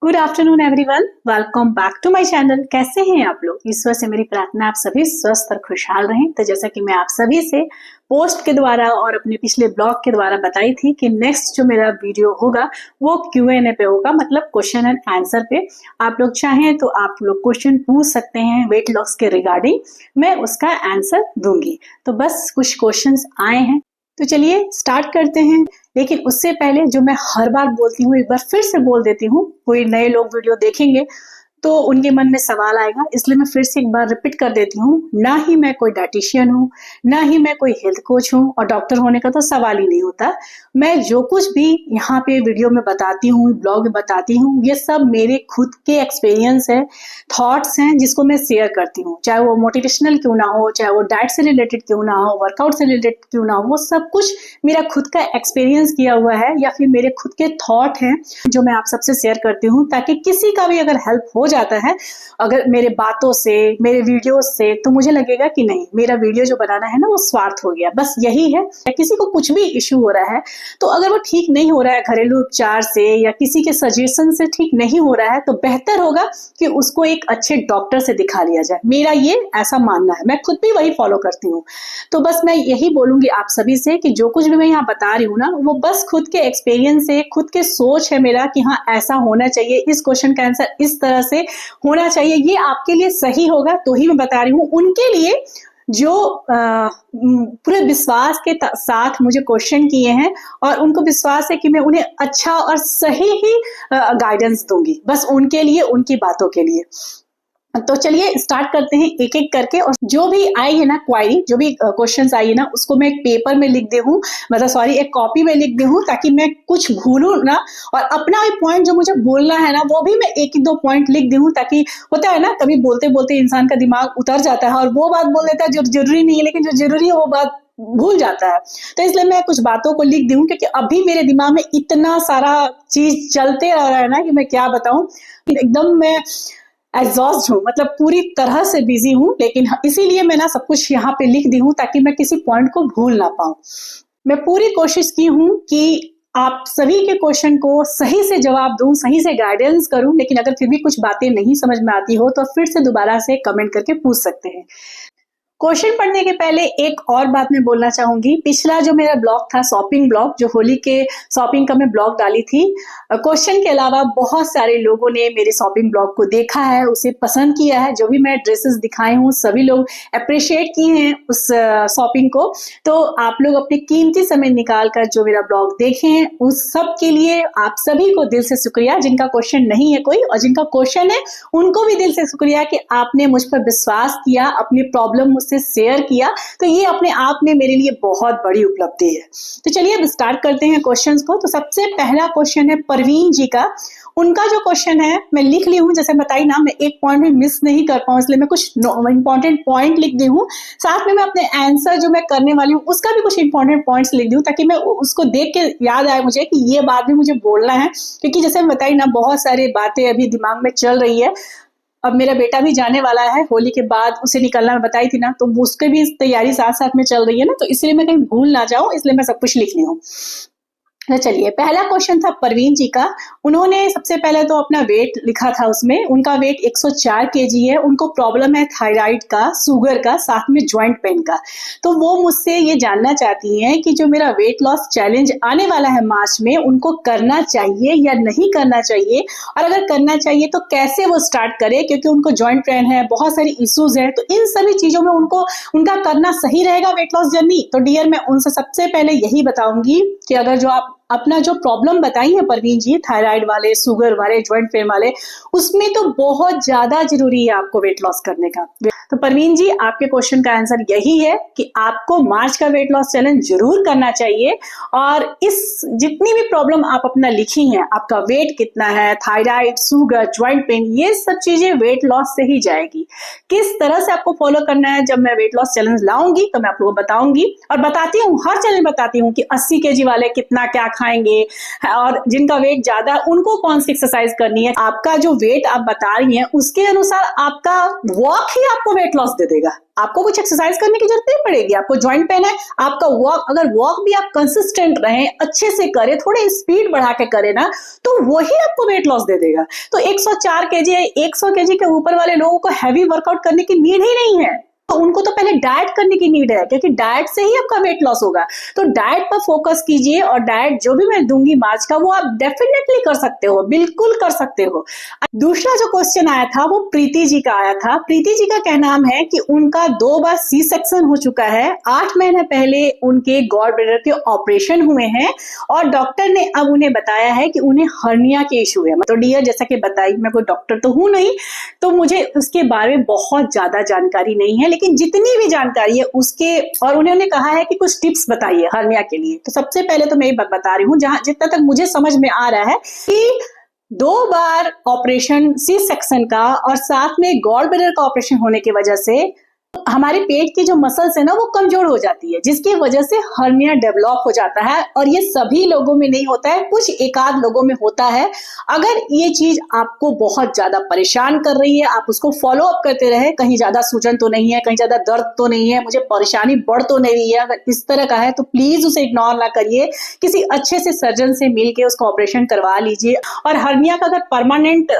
Good afternoon everyone, welcome back to my channel. कैसे हैं आप लोग? ईश्वर से मेरी प्रार्थना आप सभी स्वस्थ और खुशहाल रहें। तो जैसा कि मैं आप सभी से पोस्ट के द्वारा और अपने पिछले ब्लॉग के द्वारा बताई थी कि नेक्स्ट जो मेरा वीडियो होगा वो Q&A पे होगा, मतलब क्वेश्चन एंड आंसर पे। आप लोग चाहें तो आप लोग क्वेश्चन पूछ सकते हैं वेट लॉस के रिगार्डिंग, मैं उसका आंसर दूंगी। तो बस कुछ क्वेश्चंस आए हैं, तो चलिए स्टार्ट करते हैं। लेकिन उससे पहले जो मैं हर बार बोलती हूँ एक बार फिर से बोल देती हूँ, कोई नए लोग वीडियो देखेंगे तो उनके मन में सवाल आएगा, इसलिए मैं फिर से एक बार रिपीट कर देती हूँ। ना ही मैं कोई डाइटिशियन हूँ, ना ही मैं कोई हेल्थ कोच हूँ, और डॉक्टर होने का तो सवाल ही नहीं होता। मैं जो कुछ भी यहाँ पे वीडियो में बताती हूँ, ब्लॉग में बताती हूँ, ये सब मेरे खुद के एक्सपीरियंस है, थॉट्स हैं जिसको मैं शेयर करती हूँ। चाहे वो मोटिवेशनल क्यों ना हो, चाहे वो डाइट से रिलेटेड क्यों ना हो, वर्कआउट से रिलेटेड क्यों ना हो, वो सब कुछ मेरा खुद का एक्सपीरियंस किया हुआ है या फिर मेरे खुद के थॉट हैं जो मैं आप सबसे शेयर करती हूँ, ताकि किसी का भी अगर हेल्प हो जाता है अगर मेरे बातों से, मेरे वीडियो से, तो मुझे लगेगा कि नहीं, मेरा वीडियो जो बनाना है ना वो स्वार्थ हो गया। बस यही है। किसी को कुछ भी इश्यू हो रहा है तो अगर वो ठीक नहीं हो रहा है घरेलू उपचार से या किसी के सजेशन से ठीक नहीं हो रहा है, तो बेहतर होगा कि उसको एक अच्छे डॉक्टर से दिखा लिया जाए। मेरा ये ऐसा मानना है, मैं खुद भी वही फॉलो करती हूँ। तो बस मैं यही बोलूंगी आप सभी से कि जो कुछ भी मैं यहाँ बता रही हूँ ना, वो बस खुद के एक्सपीरियंस से, खुद के सोच है मेरा कि हाँ ऐसा होना चाहिए, इस क्वेश्चन का आंसर इस तरह से होना चाहिए, ये आपके लिए सही होगा तो ही मैं बता रही हूँ। उनके लिए जो पूरे विश्वास के साथ मुझे क्वेश्चन किए हैं और उनको विश्वास है कि मैं उन्हें अच्छा और सही ही गाइडेंस दूंगी, बस उनके लिए, उनकी बातों के लिए। तो चलिए स्टार्ट करते हैं एक एक करके। और जो भी आई है ना क्वायरी, जो भी क्वेश्चंस आई है ना, उसको मैं एक पेपर में लिख दे हूँ, मतलब सॉरी एक कॉपी में लिख दे हूँ, ताकि मैं कुछ भूलूं ना, और अपना भी पॉइंट जो मुझे बोलना है ना वो भी मैं एक ही दो पॉइंट लिख दे हूँ, ताकि होता है ना कभी बोलते बोलते इंसान का दिमाग उतर जाता है और वो बात बोल देता है जो जरूरी नहीं है, लेकिन जो जरूरी है वो बात भूल जाता है। तो इसलिए मैं कुछ बातों को लिख दी हूँ, क्योंकि अभी मेरे दिमाग में इतना सारा चीज चलते रह रहा है ना कि मैं क्या बताऊं, एकदम मैं एग्जॉस्ट हूँ, मतलब पूरी तरह से बिजी हूँ। लेकिन इसीलिए मैं ना सब कुछ यहाँ पे लिख दी हूँ ताकि मैं किसी पॉइंट को भूल ना पाऊं। मैं पूरी कोशिश की हूँ कि आप सभी के क्वेश्चन को सही से जवाब दूं, सही से गाइडेंस करूं, लेकिन अगर फिर भी कुछ बातें नहीं समझ में आती हो तो फिर से दोबारा से कमेंट करके पूछ सकते हैं। क्वेश्चन पढ़ने के पहले एक और बात मैं बोलना चाहूंगी। पिछला जो मेरा ब्लॉग था शॉपिंग ब्लॉग, जो होली के शॉपिंग का मैं ब्लॉग डाली थी, क्वेश्चन के अलावा बहुत सारे लोगों ने मेरे शॉपिंग ब्लॉग को देखा है, उसे पसंद किया है। जो भी मैं ड्रेसेस दिखाई हूँ सभी लोग अप्रिशिएट किए हैं उस शॉपिंग को। तो आप लोग अपने कीमती समय निकाल कर जो मेरा ब्लॉग देखे हैं उस सब के लिए आप सभी को दिल से शुक्रिया। जिनका क्वेश्चन नहीं है कोई और जिनका क्वेश्चन है उनको भी दिल से शुक्रिया कि आपने मुझ पर विश्वास किया, अपनी प्रॉब्लम मुझसे शेयर किया। तो ये अपने आप में मेरे लिए बहुत बड़ी उपलब्धि है। तो चलिए अब स्टार्ट करते हैं क्वेश्चंस को। तो सबसे पहला क्वेश्चन है परवीन जी का। उनका जो क्वेश्चन है मैं लिख ली हूँ, जैसे बताई ना मैं एक पॉइंट भी मिस नहीं कर पाऊँ, इसलिए मैं कुछ इंपॉर्टेंट पॉइंट लिख दी हूँ। साथ में मैं अपने आंसर जो मैं करने वाली हूँ उसका भी कुछ इंपॉर्टेंट पॉइंट्स लिख दी हूँ, ताकि मैं उसको देख के याद आए मुझे कि ये बात भी मुझे बोलना है। क्योंकि जैसे मैं बताई ना बहुत सारी बातें अभी दिमाग में चल रही है। अब मेरा बेटा भी जाने वाला है होली के बाद, उसे निकलना मैं बताई थी ना, तो उसके भी तैयारी साथ साथ में चल रही है ना, तो इसलिए मैं कहीं भूल ना जाऊं, इसलिए मैं सब कुछ लिख ली हूँ। तो चलिए पहला क्वेश्चन था परवीन जी का। उन्होंने सबसे पहले तो अपना वेट लिखा था, उसमें उनका वेट 104 केजी है। उनको प्रॉब्लम है थायराइड का, शुगर का, साथ में ज्वाइंट पेन का। तो वो मुझसे ये जानना चाहती हैं कि जो मेरा वेट लॉस चैलेंज आने वाला है मार्च में, उनको करना चाहिए या नहीं करना चाहिए, और अगर करना चाहिए तो कैसे वो स्टार्ट करे, क्योंकि उनको ज्वाइंट पेन है, बहुत सारी इश्यूज है। तो इन सभी चीजों में उनको उनका करना सही रहेगा वेट लॉस जर्नी। तो डियर मैं उनसे सबसे पहले यही बताऊंगी कि अगर जो आप अपना जो प्रॉब्लम बताई है परवीन जी, थायराइड वाले, शुगर वाले, ज्वाइंट पेन वाले, उसमें तो बहुत ज्यादा जरूरी है आपको वेट लॉस करने का। तो परवीन जी आपके क्वेश्चन का आंसर यही है कि आपको मार्च का वेट लॉस चैलेंज जरूर करना चाहिए। और इस जितनी भी प्रॉब्लम आप अपना लिखी हैं, आपका वेट कितना है, थायराइड, शुगर, ज्वाइंट पेन, ये सब चीजें वेट लॉस से ही जाएगी। किस तरह से आपको फॉलो करना है जब मैं वेट लॉस चैलेंज लाऊंगी तो मैं आप लोगों को बताऊंगी, और बताती हूँ हर चैलेंज बताती हूँ कि 80 केजी वाले कितना क्या खाएंगे, और जिनका वेट ज्यादा है उनको कौन सी एक्सरसाइज करनी है। आपका जो वेट आप बता रही हैं उसके अनुसार आपका वॉक ही आपको वेट लॉस दे देगा। आपको कुछ एक्सरसाइज करने की जरूरत नहीं पड़ेगी, आपको जॉइंट पेन है, आपका वॉक, अगर वॉक भी आप कंसिस्टेंट रहे, अच्छे से करें, थोड़े स्पीड बढ़ा के करें ना, तो वही आपको वेट लॉस दे देगा। तो 104 केजी 100 केजी के ऊपर वाले लोगों को हैवी वर्कआउट करने की नीड ही नहीं है, तो उनको तो पहले डाइट करने की नीड है, क्योंकि डाइट से ही आपका वेट लॉस होगा। तो डाइट पर फोकस कीजिए, और डाइट जो भी मैं दूंगी मार्च का, वो आप डेफिनेटली कर सकते हो, बिल्कुल कर सकते हो। दूसरा जो क्वेश्चन आया था वो प्रीति जी का आया था। प्रीति जी का कहना है कि उनका 2 बार सी सेक्शन हो चुका है, 8 महीने पहले उनके गॉल ब्लैडर के ऑपरेशन हुए हैं, और डॉक्टर ने अब उन्हें बताया है कि उन्हें हर्निया के इश्यू है। तो डियर, जैसा कि बताई, मैं कोई डॉक्टर तो हूं नहीं, तो मुझे उसके बारे में बहुत ज्यादा जानकारी नहीं है, लेकिन जितनी भी जानकारी है उसके, और उन्होंने कहा है कि कुछ टिप्स बताइए हर्निया के लिए। तो सबसे पहले तो मैं ये बता रही हूँ, जहां जितना तक मुझे समझ में आ रहा है कि 2 बार ऑपरेशन सी सेक्शन का और साथ में गॉल ब्लैडर का ऑपरेशन होने की वजह से हमारे पेट की जो मसल्स है ना, वो कमजोर हो जाती है, जिसकी वजह से हर्निया डेवलप हो जाता है। और ये सभी लोगों में नहीं होता है, कुछ एकाध लोगों में होता है। अगर ये चीज आपको बहुत ज्यादा परेशान कर रही है, आप उसको फॉलो अप करते रहे, कहीं ज्यादा सूजन तो नहीं है, कहीं ज्यादा दर्द तो नहीं है, मुझे परेशानी बढ़ तो नहीं रही है, अगर इस तरह का है तो प्लीज उसे इग्नोर ना करिए, किसी अच्छे से सर्जन से मिलकर उसका ऑपरेशन करवा लीजिए। और हर्निया का अगर परमानेंट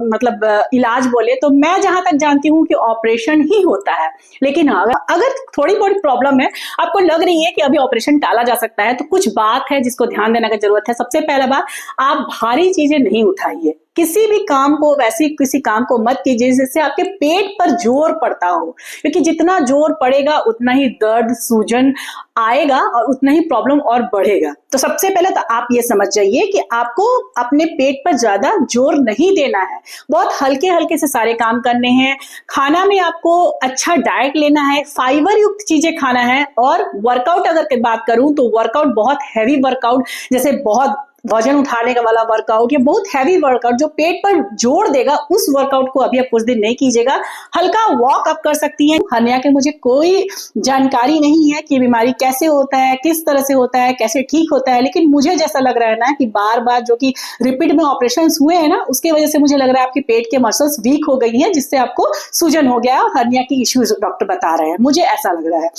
मतलब इलाज बोले तो मैं जहां तक जानती हूँ कि ऑपरेशन ही होता है। लेकिन अगर थोड़ी बहुत प्रॉब्लम है, आपको लग रही है कि अभी ऑपरेशन टाला जा सकता है, तो कुछ बात है जिसको ध्यान देने की जरूरत है। सबसे पहला बात, आप भारी चीजें नहीं उठाइए, किसी भी काम को, वैसे किसी काम को मत कीजिए जिससे आपके पेट पर जोर पड़ता हो, क्योंकि जितना जोर पड़ेगा उतना ही दर्द, सूजन आएगा और उतना ही प्रॉब्लम और बढ़ेगा। तो सबसे पहले तो आप ये समझ जाइए कि आपको अपने पेट पर ज्यादा जोर नहीं देना है, बहुत हल्के हल्के से सारे काम करने हैं। खाना में आपको अच्छा डाइट लेना है, फाइबर युक्त चीजें खाना है। और वर्कआउट अगर बात करूं तो वर्कआउट बहुत हैवी वर्कआउट, जैसे बहुत वजन उठाने का वाला वर्कआउट या बहुत हैवी वर्कआउट जो पेट पर जोर देगा, उस वर्कआउट को अभी आप कुछ दिन नहीं कीजिएगा। हल्का वॉक आप कर सकती हैं। हर्निया के मुझे कोई जानकारी नहीं है कि बीमारी कैसे होता है, किस तरह से होता है, कैसे ठीक होता है, लेकिन मुझे जैसा लग रहा है ना कि बार बार जो कि रिपीट में ऑपरेशन हुए हैं ना, उसकी वजह से मुझे लग रहा है आपके पेट के मसल्स वीक हो गई हैं, जिससे आपको सूजन हो गया और हर्निया की इश्यूज डॉक्टर बता रहे हैं, मुझे ऐसा लग रहा है।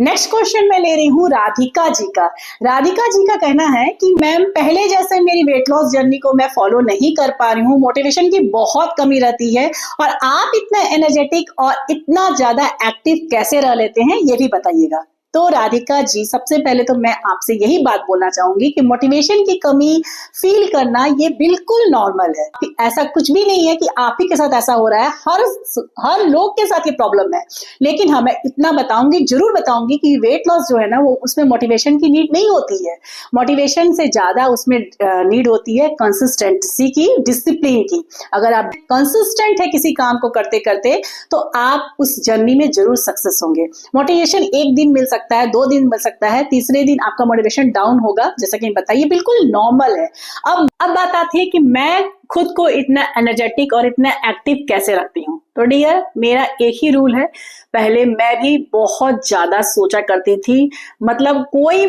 नेक्स्ट क्वेश्चन मैं ले रही हूँ राधिका जी का। राधिका जी का कहना है कि मैम, पहले जैसे मेरी वेट लॉस जर्नी को मैं फॉलो नहीं कर पा रही हूँ, मोटिवेशन की बहुत कमी रहती है, और आप इतना एनर्जेटिक और इतना ज्यादा एक्टिव कैसे रह लेते हैं, ये भी बताइएगा। तो राधिका जी, सबसे पहले तो मैं आपसे यही बात बोलना चाहूंगी कि मोटिवेशन की कमी फील करना ये बिल्कुल नॉर्मल है। ऐसा कुछ भी नहीं है कि आप ही के साथ ऐसा हो रहा है, हर लोग के साथ ये प्रॉब्लम है। लेकिन हाँ, मैं इतना बताऊंगी, जरूर बताऊंगी कि वेट लॉस जो है ना, वो उसमें मोटिवेशन की नीड नहीं होती है। मोटिवेशन से ज्यादा उसमें नीड होती है कंसिस्टेंसी की, डिसिप्लिन की। अगर आप कंसिस्टेंट है किसी काम को करते करते, तो आप उस जर्नी में जरूर सक्सेस होंगे। मोटिवेशन एक दिन मिल सकता है, 2 दिन मिल सकता है, तीसरे दिन आपका मोटिवेशन डाउन होगा, जैसा कि बताइए, बिल्कुल नॉर्मल है। अब बात आती है कि मैं खुद को इतना एनर्जेटिक और इतना एक्टिव कैसे रखती हूँ। तो डियर, मेरा एक ही रूल है। पहले मैं भी बहुत ज्यादा सोचा करती थी, मतलब कोई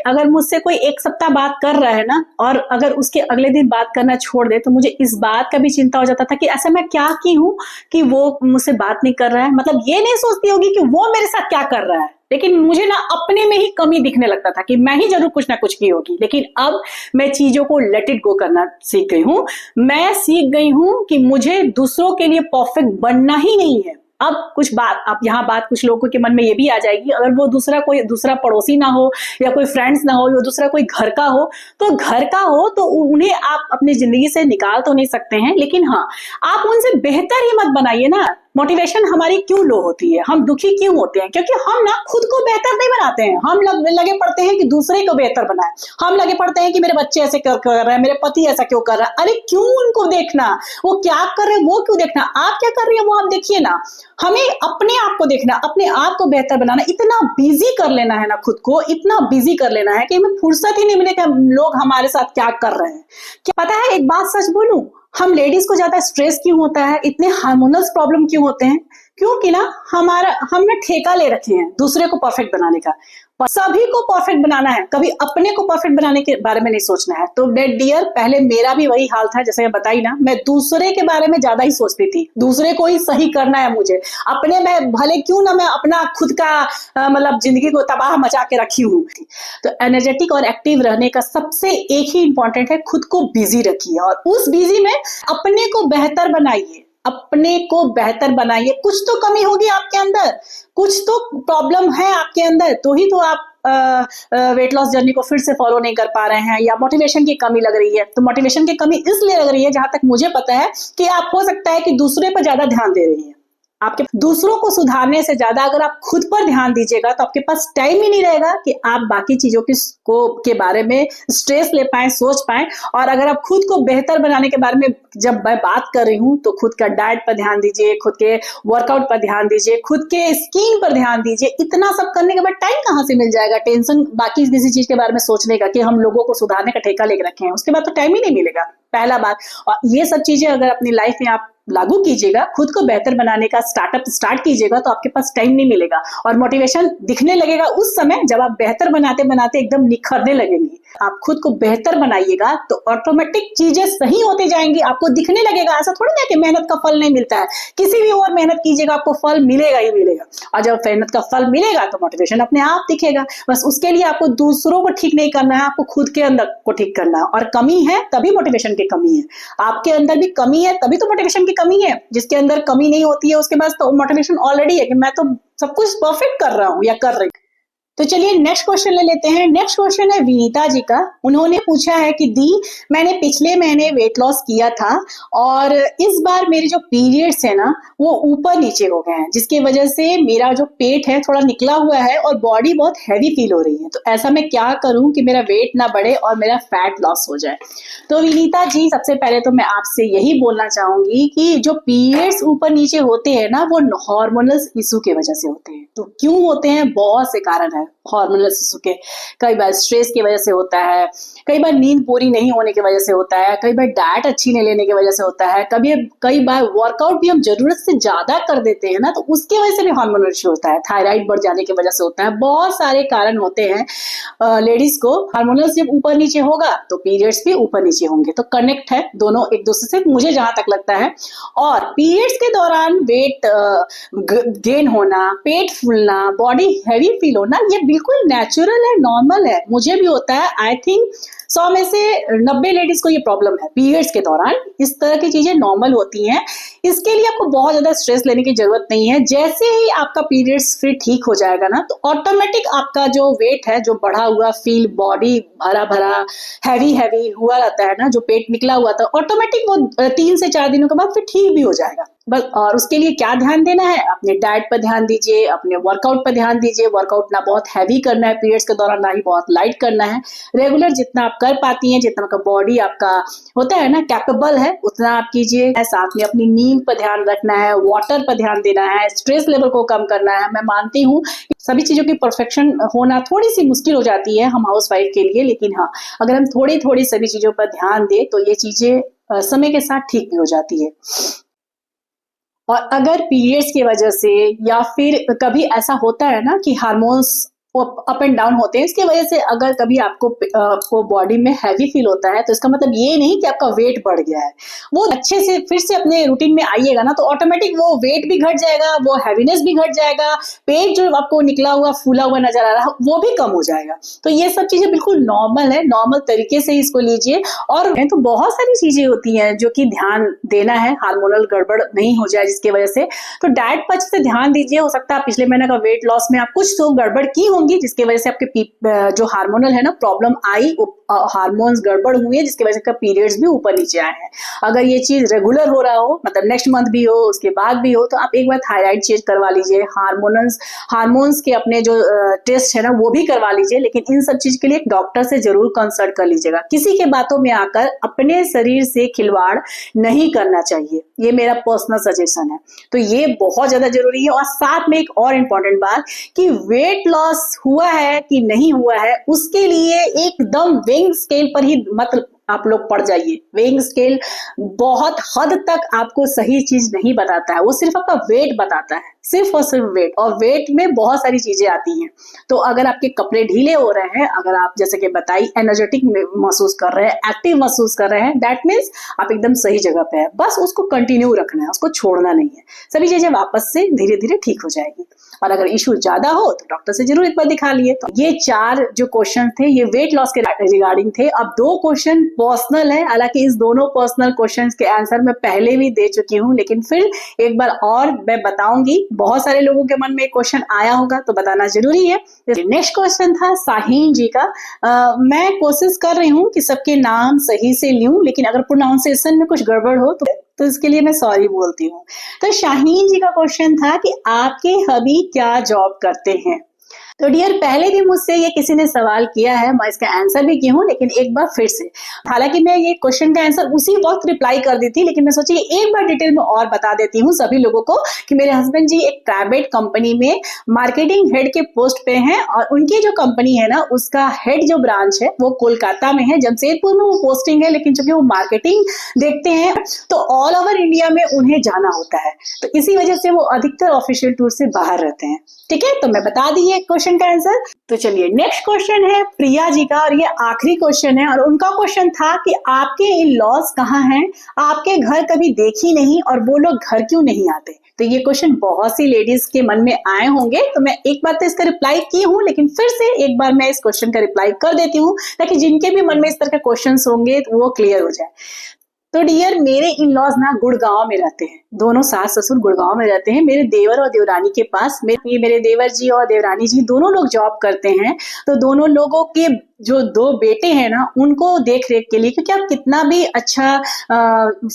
अगर मुझसे कोई 1 सप्ताह बात कर रहा है ना, और अगर उसके अगले दिन बात करना छोड़ दे, तो मुझे इस बात का भी चिंता हो जाता था कि ऐसा मैं क्या की हूँ कि वो मुझसे बात नहीं कर रहा है। मतलब ये नहीं सोचती होगी कि वो मेरे साथ क्या कर रहा है, लेकिन मुझे ना अपने में ही कमी दिखने लगता था कि मैं ही जरूर कुछ ना कुछ की होगी। लेकिन अब मैं चीजों को लेट इट गो करना सीख गई हूँ। मैं सीख गई हूँ कि मुझे दूसरों के लिए परफेक्ट बनना ही नहीं है। अब यहाँ बात कुछ लोगों के मन में ये भी आ जाएगी, अगर वो कोई दूसरा पड़ोसी ना हो, या कोई फ्रेंड्स ना हो, या दूसरा कोई घर का हो, तो उन्हें आप अपनी जिंदगी से निकाल तो नहीं सकते हैं, लेकिन हाँ, आप उनसे बेहतर ही मत बनाइए ना। मोटिवेशन हमारी क्यों लो होती है, हम दुखी क्यों होते हैं? क्योंकि हम ना खुद को बेहतर नहीं बनाते हैं। हम लगे पड़ते हैं कि दूसरे को बेहतर बनाए। हम लगे पड़ते हैं कि मेरे बच्चे ऐसे कर रहे हैं, मेरे पति ऐसा क्यों कर रहा है। अरे क्यों उनको देखना, वो क्या कर रहे हैं वो क्यों देखना, आप क्या कर रही है वो आप देखिए ना। हमें अपने आप को देखना, अपने आप को बेहतर बनाना, इतना बिजी कर लेना है ना, खुद को इतना बिजी कर लेना है कि हमें फुर्सत ही नहीं मिले कि लोग हमारे साथ क्या कर रहे हैं। क्या पता है, एक बात सच बोलूं, हम लेडीज को ज्यादा स्ट्रेस क्यों होता है, इतने हार्मोनल प्रॉब्लम क्यों होते हैं? क्योंकि ना हमने ठेका ले रखे हैं दूसरे को परफेक्ट बनाने का। सभी को परफेक्ट बनाना है, कभी अपने को परफेक्ट बनाने के बारे में नहीं सोचना है। तो डियर, पहले मेरा भी वही हाल था, जैसे मैं बताई ना, मैं दूसरे के बारे में ज्यादा ही सोचती थी, दूसरे को ही सही करना है मुझे, अपने में भले क्यों ना मैं अपना खुद का मतलब जिंदगी को तबाह मचा के रखी हूँ। तो एनर्जेटिक और एक्टिव रहने का सबसे एक ही इंपॉर्टेंट है, खुद को बिजी रखिए और उस बिजी में अपने को बेहतर बनाइए, अपने को बेहतर बनाइए। कुछ तो कमी होगी आपके अंदर, कुछ तो प्रॉब्लम है आपके अंदर, तो ही तो आप वेट लॉस जर्नी को फिर से फॉलो नहीं कर पा रहे हैं, या मोटिवेशन की कमी लग रही है। तो मोटिवेशन की कमी इसलिए लग रही है, जहां तक मुझे पता है, कि आप हो सकता है कि दूसरे पर ज्यादा ध्यान दे रही है। आपके दूसरों को सुधारने से ज्यादा अगर आप खुद पर ध्यान दीजिएगा तो आपके पास टाइम ही नहीं रहेगा कि आप बाकी चीजों के बारे में स्ट्रेस ले पाए, सोच पाए। और अगर आप खुद को बेहतर बनाने के बारे में जब मैं बात कर रही हूँ, तो खुद का डाइट पर ध्यान दीजिए, खुद के वर्कआउट पर ध्यान दीजिए, खुद के स्किन पर ध्यान दीजिए। इतना सब करने के बाद टाइम कहाँ से मिल जाएगा टेंशन बाकी किसी चीज के बारे में सोचने का, कि हम लोगों को सुधारने का ठेका लेके रखे हैं, उसके बाद तो टाइम ही नहीं मिलेगा, पहला बात। और ये सब चीजें अगर अपनी लाइफ में आप लागू कीजिएगा, खुद को बेहतर बनाने का स्टार्ट कीजिएगा, तो आपके पास टाइम नहीं मिलेगा और मोटिवेशन दिखने लगेगा उस समय जब आप बेहतर बनाते बनाते एकदम निखरने लगेंगी। आप खुद को बेहतर बनाइएगा तो ऑटोमेटिक चीजें सही होती जाएंगी, आपको दिखने लगेगा। ऐसा थोड़ी ना कि मेहनत का फल नहीं मिलता है, किसी भी और मेहनत कीजिएगा आपको फल मिलेगा ही मिलेगा। और जब मेहनत का फल मिलेगा तो मोटिवेशन अपने आप दिखेगा। बस उसके लिए आपको दूसरों को ठीक नहीं करना है, आपको खुद के अंदर को ठीक करना है। और कमी है तभी मोटिवेशन की कमी है, आपके अंदर भी कमी है तभी तो मोटिवेशन की कमी है। जिसके अंदर कमी नहीं होती है उसके पास तो मोटिवेशन ऑलरेडी है कि मैं तो सब कुछ परफेक्ट कर रहा हूं या कर रही। तो चलिए नेक्स्ट क्वेश्चन ले लेते हैं। नेक्स्ट क्वेश्चन है विनीता जी का। उन्होंने पूछा है कि दी, मैंने पिछले महीने वेट लॉस किया था और इस बार मेरे जो पीरियड्स है ना वो ऊपर नीचे हो गए हैं, जिसकी वजह से मेरा जो पेट है थोड़ा निकला हुआ है और बॉडी बहुत हैवी फील हो रही है। तो ऐसा मैं क्या करूं कि मेरा वेट ना बढ़े और मेरा फैट लॉस हो जाए? तो विनीता जी, सबसे पहले तो मैं आपसे यही बोलना चाहूंगी कि जो पीरियड्स ऊपर नीचे होते हैं ना, वो हार्मोनल इशू की वजह से होते हैं। तो क्यों होते हैं? बहुत से कारण है हार्मोनल इशू के। कई बार स्ट्रेस की वजह से होता है, कई बार नींद पूरी नहीं होने की वजह से होता है, कई बार डाइट अच्छी नहीं लेने की वजह से होता है, कई बार वर्कआउट भी हम जरूरत से ज्यादा कर देते हैं ना, तो उसकी वजह से भी हार्मोनल इशू होता है। थायराइड बढ़ जाने की वजह से होता है, बहुत सारे कारण होते हैं। लेडीज को हार्मोनल जब ऊपर नीचे होगा तो पीरियड्स भी ऊपर नीचे होंगे। तो कनेक्ट है दोनों एक दूसरे से, मुझे जहां तक लगता है। और पीरियड्स के दौरान वेट गेन होना, पेट फूलना, बॉडी हैवी फील होना, ये बिल्कुल नेचुरल है, नॉर्मल है। मुझे भी होता है। आई थिंक 100 में से 90 लेडीज को ये प्रॉब्लम है पीरियड्स के दौरान। इस तरह की चीजें नॉर्मल होती हैं, इसके लिए आपको बहुत ज्यादा स्ट्रेस लेने की जरूरत नहीं है। जैसे ही आपका पीरियड्स फिर ठीक हो जाएगा ना, तो ऑटोमेटिक आपका जो वेट है, जो बढ़ा हुआ फील, बॉडी भरा भरा हैवी हैवी हुआ रहता है ना, जो पेट निकला हुआ था, ऑटोमेटिक वो 3 से 4 दिनों के बाद फिर ठीक भी हो जाएगा। बस, और उसके लिए क्या ध्यान देना है? अपने डाइट पर ध्यान दीजिए, अपने वर्कआउट पर ध्यान दीजिए। वर्कआउट ना बहुत हैवी करना है पीरियड्स के दौरान, ना ही बहुत लाइट करना है। रेगुलर जितना आप कर पाती हैं, जितना का बॉडी आपका होता है ना कैपेबल है, उतना आप कीजिए। साथ में अपनी नींद पर ध्यान रखना है, वाटर पर ध्यान देना है, स्ट्रेस लेवल को कम करना है। मैं मानती हूँ सभी चीजों की परफेक्शन होना थोड़ी सी मुश्किल हो जाती है हम हाउस वाइफ के लिए, लेकिन हाँ, अगर हम थोड़ी थोड़ी सभी चीजों पर ध्यान दें तो ये चीजें समय के साथ ठीक भी हो जाती है। और अगर पीरियड्स की वजह से या फिर कभी ऐसा होता है ना कि हार्मोन्स अप एंड डाउन होते हैं, इसकी वजह से अगर कभी आपको बॉडी में हैवी फील होता है, तो इसका मतलब ये नहीं कि आपका वेट बढ़ गया है। वो अच्छे से फिर से अपने रूटीन में आइएगा ना, तो ऑटोमेटिक वो वेट भी घट जाएगा, वो हैवीनेस भी घट जाएगा, पेट जो आपको निकला हुआ फूला हुआ नजर आ रहा है वो भी कम हो जाएगा। तो ये सब चीजें बिल्कुल नॉर्मल है, नॉर्मल तरीके से इसको लीजिए। और तो बहुत सारी चीजें होती हैं जो कि ध्यान देना है, हार्मोनल गड़बड़ नहीं हो जाए जिसकी वजह से। तो डाइट पर अच्छे से ध्यान दीजिए। हो सकता है पिछले महीने का वेट लॉस में आप कुछ तो गड़बड़ की होंगी, जिसकी वजह से आपके जो हार्मोनल है ना प्रॉब्लम आई, हार्मोन्स गड़बड़ हुए हैं, जिसकी वजह से पीरियड्स भी ऊपर नीचे आए हैं। अगर ये चीज रेगुलर हो रहा हो, मतलब नेक्स्ट मंथ भी हो, उसके बाद भी हो, तो आप एक बार थायराइड चेक करवा लीजिए, हार्मोन्स के अपने जो टेस्ट है ना वो भी करवा लीजिए। लेकिन इन सब चीज के लिए एक डॉक्टर से जरूर कंसल्ट कर लीजिएगा। किसी के बातों में आकर अपने शरीर से खिलवाड़ नहीं करना चाहिए, ये मेरा पर्सनल सजेशन है। तो ये बहुत ज्यादा जरूरी है। और साथ में एक और इम्पोर्टेंट बात कि वेट लॉस हुआ है कि नहीं हुआ है, उसके लिए एकदम वेइंग स्केल पर ही मत आप लोग पड़ जाइए। वेइंग स्केल बहुत हद तक आपको सही चीज नहीं बताता है, वो सिर्फ आपका वेट बताता है, सिर्फ और सिर्फ वेट, और वेट में बहुत सारी चीजें आती हैं। तो अगर आपके कपड़े ढीले हो रहे हैं, अगर आप जैसे कि बताई एनर्जेटिक महसूस कर रहे हैं, एक्टिव महसूस कर रहे हैं, दैट मीन्स आप एकदम सही जगह पे है। बस उसको कंटिन्यू रखना है, उसको छोड़ना नहीं है। सभी चीजें वापस से धीरे धीरे ठीक हो जाएगी। और अगर इशू ज्यादा हो तो डॉक्टर से जरूर एक बार दिखा लिए। तो ये 4 जो क्वेश्चन थे ये वेट लॉस के रिगार्डिंग थे। अब 2 क्वेश्चन पर्सनल है, हालांकि इस दोनों पर्सनल क्वेश्चंस के आंसर मैं पहले भी दे चुकी हूँ, लेकिन फिर एक बार और मैं बताऊंगी। बहुत सारे लोगों के मन में एक क्वेश्चन आया होगा तो बताना जरूरी है। नेक्स्ट क्वेश्चन था शाहीन जी का। मैं कोशिश कर रही हूँ कि सबके नाम सही से लूं, लेकिन अगर प्रोनाउंसिएशन में कुछ गड़बड़ हो तो इसके लिए मैं सॉरी बोलती हूँ। तो शाहीन जी का क्वेश्चन था कि आपके हबी क्या जॉब करते हैं। तो डियर, पहले भी मुझसे ये किसी ने सवाल किया है, मैं इसका आंसर भी की हूँ, लेकिन एक बार फिर से, हालांकि मैं ये क्वेश्चन का आंसर उसी वक्त रिप्लाई कर दी थी, लेकिन मैं सोची एक बार डिटेल में और बता देती हूँ सभी लोगों को कि मेरे हस्बैंड जी एक प्राइवेट कंपनी में मार्केटिंग हेड के पोस्ट पे हैं, और उनकी जो कंपनी है ना उसका हेड जो ब्रांच है वो कोलकाता में है, जमशेदपुर में वो पोस्टिंग है, लेकिन चूंकि वो मार्केटिंग देखते हैं तो ऑल ओवर इंडिया में उन्हें जाना होता है, तो इसी वजह से वो अधिकतर ऑफिशियल टूर से बाहर रहते हैं। ठीक है, तो मैं बता दी है क्वेश्चन का आंसर। तो चलिए नेक्स्ट क्वेश्चन है प्रिया जी का, और ये आखिरी क्वेश्चन है, और उनका क्वेश्चन था कि आपके इन लॉज कहाँ हैं, आपके घर कभी देखी नहीं, और वो लोग घर क्यों नहीं आते। तो ये क्वेश्चन बहुत सी लेडीज के मन में आए होंगे, तो मैं एक बार तो इसका रिप्लाई की हूँ, लेकिन फिर से एक बार मैं इस क्वेश्चन का रिप्लाई कर देती हूँ, ताकि जिनके भी मन में इस तरह के क्वेश्चन होंगे तो वो क्लियर हो जाए। तो डियर, मेरे इन लॉज ना गुड़गांव में रहते हैं, दोनों सास ससुर गुड़गांव में रहते हैं, मेरे देवर और देवरानी के पास। मेरे देवर जी और देवरानी जी दोनों लोग जॉब करते हैं, तो दोनों लोगों के जो 2 बेटे हैं ना उनको देख रेख के लिए, क्योंकि आप कितना भी अच्छा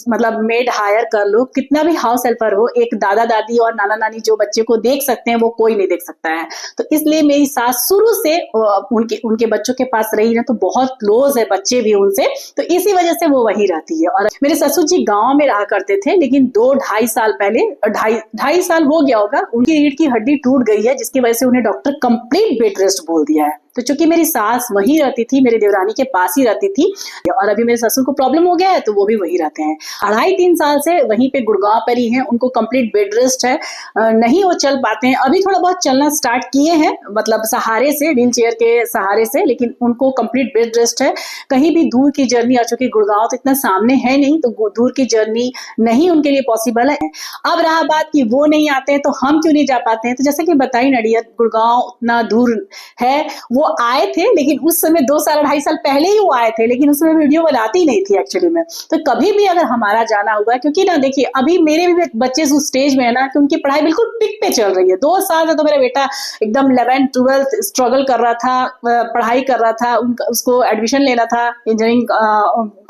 मतलब मेड हायर कर लो, कितना भी हाउस हेल्पर हो, एक दादा दादी और नाना नानी जो बच्चे को देख सकते हैं वो कोई नहीं देख सकता है। तो इसलिए मेरी सास शुरू से उनके बच्चों के पास रही ना, तो बहुत क्लोज है बच्चे भी उनसे, तो इसी वजह से वो वही रहती है। और मेरे ससुर जी गांव में रहा करते थे, लेकिन 2-2.5 साल पहले, 2.5 साल हो गया होगा, उनकी रीढ़ की हड्डी टूट गई है, जिसकी वजह से उन्हें डॉक्टर कंप्लीट बेड रेस्ट बोल दिया है। तो चूंकि मेरी सास वहीं रहती थी, मेरी देवरानी के पास ही रहती थी, और अभी मेरे ससुर को प्रॉब्लम हो गया है तो वो भी वहीं रहते हैं। 2.5-3 साल से वहीं पे गुड़गांव पर ही हैं, उनको कंप्लीट बेड रेस्ट है, नहीं वो चल पाते हैं। अभी थोड़ा बहुत चलना स्टार्ट किए हैं, मतलब सहारे से, व्हील चेयर के सहारे से, लेकिन उनको कंप्लीट बेड रेस्ट है। कहीं भी दूर की जर्नी, आ चुकी गुड़गांव तो इतना सामने है नहीं, तो दूर की जर्नी नहीं उनके लिए पॉसिबल है। अब रहा बात कि वो नहीं आते हैं तो हम क्यों नहीं जा पाते हैं, तो जैसा कि बताई नडिया, गुड़गांव उतना दूर है, वो आए थे, लेकिन उस समय 2 साल 2.5 साल पहले ही वो आए थे, लेकिन उस समय वीडियो बनाती नहीं थी एक्चुअली में। तो कभी भी अगर हमारा जाना होगा, क्योंकि ना देखिए अभी मेरे भी बच्चे उस स्टेज में है ना कि उनकी पढ़ाई बिल्कुल पिक पे चल रही है। 2 साल से तो मेरा बेटा एकदम 11th-12th स्ट्रगल कर रहा था, पढ़ाई कर रहा था, उसको एडमिशन लेना था इंजीनियरिंग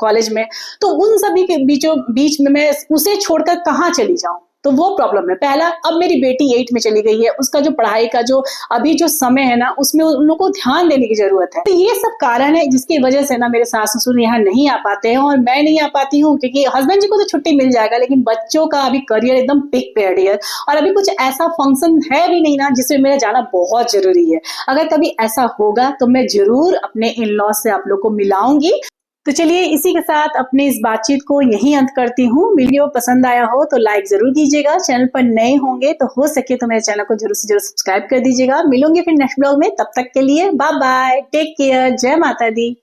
कॉलेज में, तो उन सभी के बीच में मैं उसे छोड़कर कहाँ चली जाऊं, तो वो प्रॉब्लम है पहला। अब मेरी बेटी 8 में चली गई है, उसका जो पढ़ाई का जो अभी जो समय है ना, उसमें उन लोगों को ध्यान देने की जरूरत है। तो ये सब कारण है जिसकी वजह से ना मेरे सास ससुर यहाँ नहीं आ पाते हैं, और मैं नहीं आ पाती हूँ, क्योंकि हस्बैंड जी को तो छुट्टी मिल जाएगा, लेकिन बच्चों का अभी करियर एकदम पिक पे है डियर, और अभी कुछ ऐसा फंक्शन है भी नहीं ना जिसमें मेरा जाना बहुत जरूरी है। अगर कभी ऐसा होगा तो मैं जरूर अपने इन लॉ से आप लोग को मिलाऊंगी। तो चलिए इसी के साथ अपने इस बातचीत को यहीं अंत करती हूँ। वीडियो पसंद आया हो तो लाइक जरूर कीजिएगा, चैनल पर नए होंगे तो हो सके तो मेरे चैनल को जरूर से जरूर सब्सक्राइब कर दीजिएगा। मिलूंगी फिर नेक्स्ट ब्लॉग में, तब तक के लिए बाय बाय, टेक केयर, जय माता दी।